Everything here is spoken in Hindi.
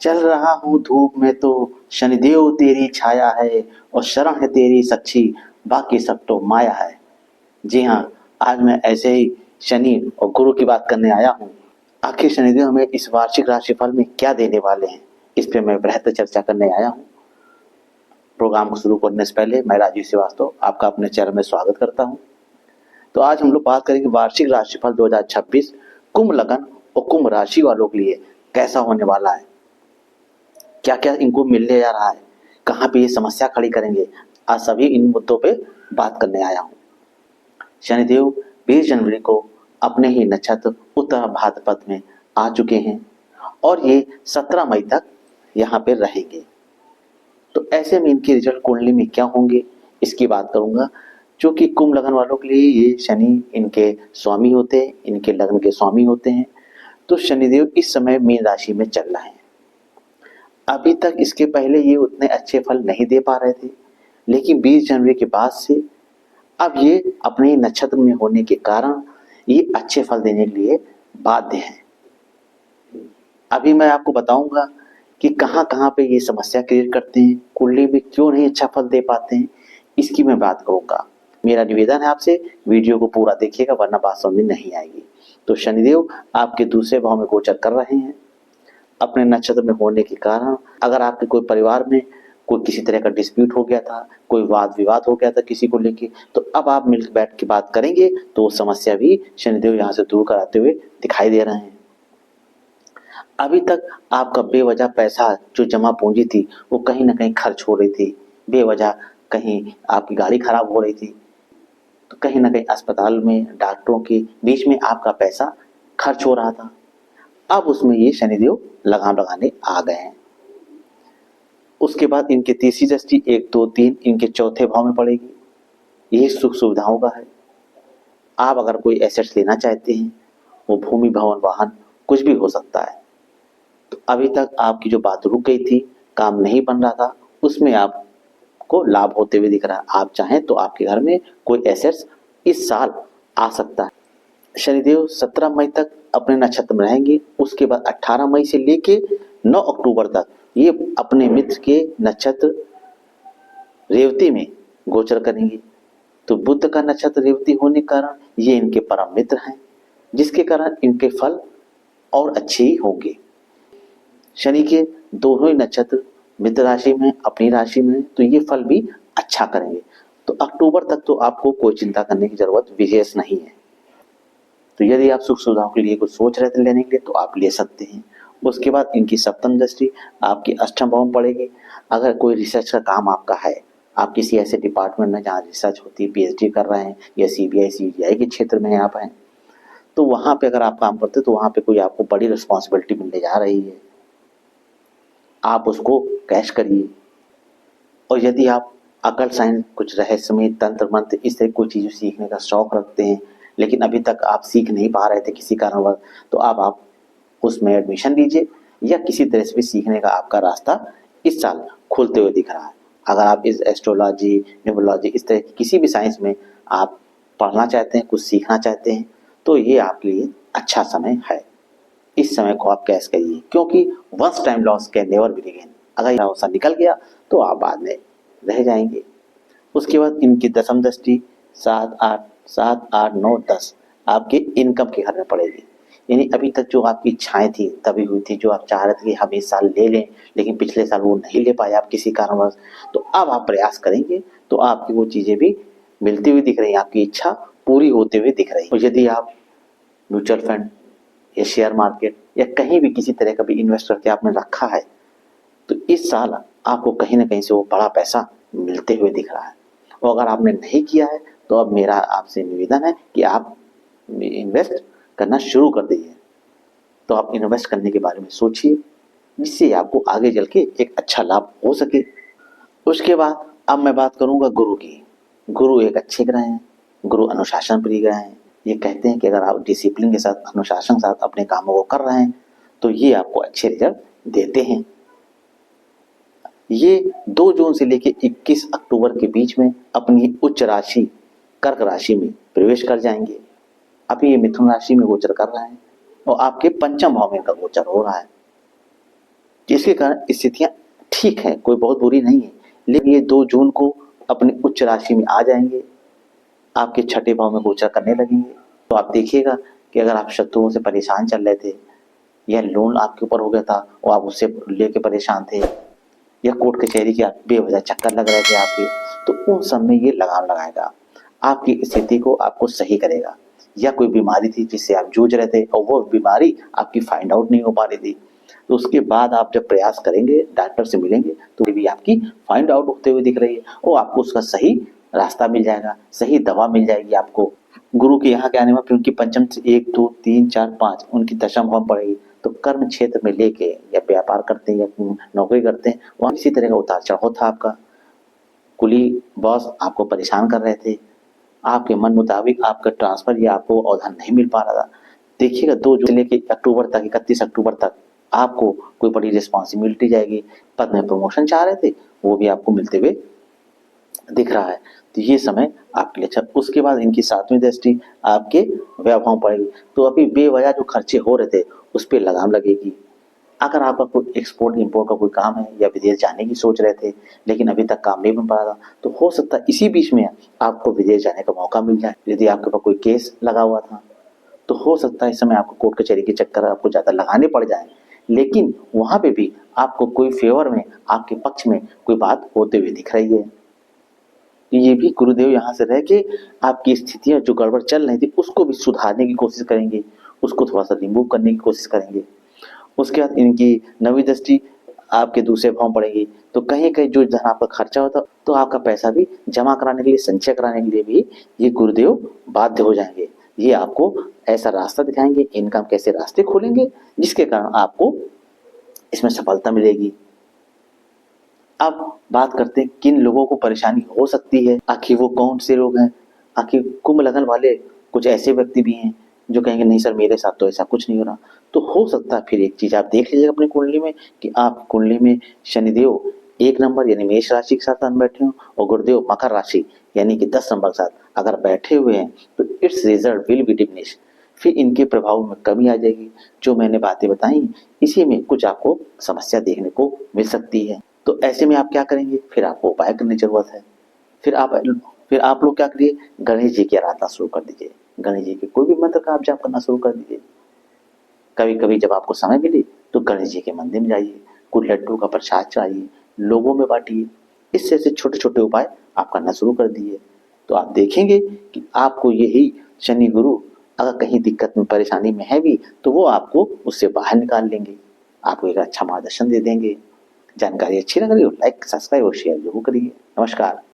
चल रहा हूँ धूप में तो शनिदेव तेरी छाया है और शरण है तेरी सच्ची, बाकी सब तो माया है। जी हाँ, आज मैं ऐसे ही शनि और गुरु की बात करने आया हूँ। आखिर शनिदेव हमें इस वार्षिक राशिफल में क्या देने वाले हैं, इस पे मैं बृहद चर्चा करने आया हूँ। प्रोग्राम को शुरू करने से पहले मैं राजीव श्रीवास्तव आपका अपने चैनल में स्वागत करता हूँ। तो आज हम लोग बात करेंगे वार्षिक राशिफल 2026 कुंभ लग्न और कुंभ राशि वालों के लिए कैसा होने वाला है, क्या क्या इनको मिलने जा रहा है, कहाँ पे ये समस्या खड़ी करेंगे। आज सभी इन मुद्दों पे बात करने आया हूँ। शनिदेव 20 जनवरी को अपने ही नक्षत्र उत्तर भाद्रपद में आ चुके हैं और ये 17 मई तक यहाँ पे रहेंगे। तो ऐसे में इनके रिजल्ट कुंडली में क्या होंगे इसकी बात करूंगा। जो कि कुंभ लग्न वालों के लिए ये शनि इनके स्वामी होते हैं, इनके लग्न के स्वामी होते हैं। तो शनिदेव इस समय मीन राशि में चल रहे हैं। अभी तक इसके पहले ये उतने अच्छे फल नहीं दे पा रहे थे, लेकिन 20 जनवरी के बाद से अब ये अपने नक्षत्र में होने के कारण ये अच्छे फल देने के लिए बाध्य हैं। अभी मैं आपको बताऊंगा कि कहाँ कहाँ पे ये समस्या क्रिएट करते हैं, कुंडली में क्यों नहीं अच्छा फल दे पाते हैं, इसकी मैं बात करूंगा। मेरा निवेदन है आपसे वीडियो को पूरा देखिएगा, वरना बात समझ में नहीं आएगी। तो शनिदेव आपके दूसरे भाव में गोचर कर रहे हैं अपने नक्षत्र में होने के कारण। अगर आपके कोई परिवार में कोई किसी तरह का डिस्प्यूट हो गया था, कोई वाद विवाद हो गया था किसी को लेके, तो अब आप मिल बैठ के बात करेंगे तो वो समस्या भी शनिदेव यहाँ से दूर कराते हुए दिखाई दे रहे हैं। अभी तक आपका बेवजह पैसा जो जमा पूंजी थी वो कहीं ना कहीं खर्च हो रही थी, बेवजह कहीं आपकी गाड़ी खराब हो रही थी, तो कहीं ना कहीं अस्पताल में डॉक्टरों के बीच में आपका पैसा खर्च हो रहा था। अब उसमें ये शनिदेव लगाम लगाने आ गए हैं। उसके बाद इनके तीसरी दृष्टि 1 2 3 इनके चौथे भाव में पड़ेगी। यही सुख सुविधाओं का है। आप अगर कोई एसेट्स लेना चाहते हैं, वो भूमि भवन वाहन कुछ भी हो सकता है। तो अभी तक आपकी जो बात रुक गई थी, काम नहीं बन रहा था, उसमें आपको लाभ होते हुए दिख रहा है। आप चाहें तो आपके घर में कोई एसेट्स इस साल आ सकता है। शनिदेव 17 मई तक अपने नक्षत्र में रहेंगे। उसके बाद 18 मई से लेके 9 अक्टूबर तक ये अपने मित्र के नक्षत्र रेवती में गोचर करेंगे। तो बुध का नक्षत्र रेवती होने के कारण ये इनके परम मित्र हैं, जिसके कारण इनके फल और अच्छे ही होंगे। शनि के दोनों ही नक्षत्र मित्र राशि में, अपनी राशि में, तो ये फल भी अच्छा करेंगे। तो अक्टूबर तक तो आपको कोई चिंता करने की जरूरत विशेष नहीं है। तो यदि आप सुख सुविधाओं के लिए कुछ सोच रहे थे लेने के लिए तो आप ले सकते हैं। उसके बाद इनकी सप्तम दृष्टि आपकी अष्टम भाव में पड़ेगी। अगर कोई रिसर्च का काम आपका है, आप किसी ऐसे डिपार्टमेंट में जहाँ रिसर्च होती है, पीएचडी कर रहे हैं, या सीबीआई सीजीआई के क्षेत्र में आप हैं, तो वहाँ पे अगर आप काम करते हैं तो वहाँ पे कोई आपको बड़ी रिस्पॉन्सिबिलिटी मिलने जा रही है, आप उसको कैश करिए। और यदि आप अकल साइंस, कुछ रहस्यमय तंत्र मंत्र, इस तरह कोई चीज़ें सीखने का शौक रखते हैं, लेकिन अभी तक आप सीख नहीं पा रहे थे किसी कारणवश, तो आप उसमें एडमिशन लीजिए, या किसी तरह से भी सीखने का आपका रास्ता इस साल खुलते हुए दिख रहा है। अगर आप इस एस्ट्रोलॉजी, न्यूमरोलॉजी, इस तरह की किसी भी साइंस में आप पढ़ना चाहते हैं, कुछ सीखना चाहते हैं, तो ये आपके लिए अच्छा समय है। इस समय को आप कैश करिए, क्योंकि once time loss can never be again. अगर यह अवसर निकल गया तो आप बाद में रह जाएंगे। उसके बाद इनकी दसम दृष्टि 7 8 9 10 आपके इनकम के घर में पड़ेगी। यानी अभी तक जो आपकी इच्छाएं थी तभी हुई थी, जो आप चाह रहे थे कि हम इस साल ले लें, लेकिन पिछले साल वो नहीं ले पाए आप किसी कारणवश, तो अब आप प्रयास करेंगे तो आपकी वो चीज़ें भी मिलती हुई दिख रही हैं, आपकी इच्छा पूरी होते हुए दिख रही है। और यदि आप म्यूचुअल फंड या शेयर मार्केट या कहीं भी किसी तरह का भी इन्वेस्ट करके आपने रखा है, तो इस साल आपको कहीं ना कहीं से वो बड़ा पैसा मिलते हुए दिख रहा है। और अगर आपने नहीं किया है तो अब मेरा आपसे निवेदन है कि आप इन्वेस्ट करना शुरू कर दीजिए। तो आप इन्वेस्ट करने के बारे में सोचिए, जिससे आपको आगे चल के एक अच्छा लाभ हो सके। उसके बाद अब मैं बात करूंगा गुरु की। गुरु एक अच्छे ग्रह हैं, गुरु अनुशासन प्रिय ग्रह हैं। ये कहते हैं कि अगर आप डिसिप्लिन के साथ, अनुशासन के साथ अपने कामों को कर रहे हैं तो ये आपको अच्छे रिजल्ट देते हैं। ये 2 जून से लेकर 21 अक्टूबर के बीच में अपनी उच्च राशि कर्क राशि में प्रवेश कर जाएंगे। अभी ये मिथुन राशि में गोचर कर रहे हैं और आपके पंचम भाव में इनका गोचर हो रहा है, जिस जिसके कारण स्थितियां ठीक है, कोई बहुत बुरी नहीं है, लेकिन ये 2 जून को अपनी उच्च राशि में आ जाएंगे, आपके छठे भाव में गोचर करने लगेंगे। तो आप देखिएगा कि अगर आप शत्रुओं से परेशान चल रहे थे, या लोन आपके ऊपर हो गया था और आप उससे लेके परेशान थे, या कोर्ट कचहरी के बेवजह चक्कर लग रहे थे आपके, तो उन सब में ये लगाम लगाएगा, आपकी स्थिति को आपको सही करेगा। या कोई बीमारी थी जिससे आप जूझ रहे थे और वो बीमारी आपकी फाइंड आउट नहीं हो पा रही थी, तो उसके बाद आप जब प्रयास करेंगे, डॉक्टर से मिलेंगे, तो भी आपकी फाइंड आउट होते हुए दिख रही है और आपको उसका सही रास्ता मिल जाएगा, सही दवा मिल जाएगी आपको। गुरु के यहाँ के आने में, क्योंकि पंचम से 1 2 3 4 5 उनकी दशम भाव पड़ेगी, तो कर्म क्षेत्र में लेके या व्यापार करते हैं या नौकरी करते हैं, वहां इसी तरह का उतार चढ़ाव था आपका। कुली बॉस आपको परेशान कर रहे थे, आपके मन मुताबिक आपका ट्रांसफर या आपको अवधान नहीं मिल पा रहा था। देखिएगा 2 जून से लेके अक्टूबर तक, 31 अक्टूबर तक आपको कोई बड़ी रिस्पॉन्सिबिलिटी जाएगी। पद में प्रमोशन चाह रहे थे, वो भी आपको मिलते हुए दिख रहा है। तो ये समय आपके लिए अच्छा। उसके बाद इनकी 7वीं दृष्टि आपके व्यवहार पड़ेगी, तो अभी बेवजह जो खर्चे हो रहे थे उस पर लगाम लगेगी। अगर आपका कोई एक्सपोर्ट इंपोर्ट का कोई काम है या विदेश जाने की सोच रहे थे लेकिन अभी तक काम नहीं बन पा रहा था, तो हो सकता है इसी बीच में आपको विदेश जाने का मौका मिल जाए। यदि आपके पास कोई केस लगा हुआ था, तो हो सकता है इस समय आपको कोर्ट कचहरी के चक्कर आपको ज़्यादा लगाने पड़ जाए, लेकिन वहां पे भी आपको कोई फेवर में, आपके पक्ष में कोई बात होते हुए दिख रही है। ये भी गुरुदेव यहाँ से रह के आपकी स्थितियां जो गड़बड़ चल रही थी उसको भी सुधारने की कोशिश करेंगे, उसको थोड़ा सा रिमूव करने की कोशिश करेंगे। उसके बाद इनकी 9वीं दृष्टि आपके दूसरे भाव में पड़ेगी, तो कहीं कहीं जो धन आपका खर्चा होता, तो आपका पैसा भी जमा कराने के लिए, संचय कराने के लिए भी ये गुरुदेव बाध्य हो जाएंगे। ये आपको ऐसा रास्ता दिखाएंगे, इनकम कैसे रास्ते खोलेंगे, जिसके कारण आपको इसमें सफलता मिलेगी। अब बात करते हैं किन लोगों को परेशानी हो सकती है, आखिर वो कौन से लोग हैं। आखिर कुंभ लगन वाले कुछ ऐसे व्यक्ति भी हैं जो कहेंगे नहीं सर मेरे साथ तो ऐसा कुछ नहीं हो रहा। तो हो सकता है फिर एक चीज आप देख लीजिएगा अपनी कुंडली में कि आप कुंडली में शनिदेव 1 नंबर यानी मेष राशि के साथ बैठे हो और गुरुदेव मकर राशि यानी कि 10 नंबर के साथ अगर बैठे हुए हैं, तो it's result will be diminish. फिर इनके प्रभाव में कमी आ जाएगी। जो मैंने बातें बताई इसी में कुछ आपको समस्या देखने को मिल सकती है। तो ऐसे में आप क्या करेंगे, फिर आपको उपाय करने की जरूरत है। फिर आप लोग क्या करिए, गणेश जी की आराधना शुरू कर दीजिए। गणेश जी के कोई भी मंत्र का आप जाप करना शुरू कर दीजिए। कभी कभी जब आपको समय मिले तो गणेश जी के मंदिर में जाइए, कुछ लड्डू का प्रसाद चढ़ाइए, लोगों में बांटिए। इससे ऐसे छोटे छोटे उपाय आप करना शुरू कर दीजिए, तो आप देखेंगे कि आपको यही शनि गुरु अगर कहीं दिक्कत में परेशानी में है भी, तो वो आपको उससे बाहर निकाल लेंगे, आपको एक अच्छा मार्गदर्शन दे देंगे। जानकारी अच्छी लग रही हो लाइक सब्सक्राइब और शेयर जरूर करिए। नमस्कार।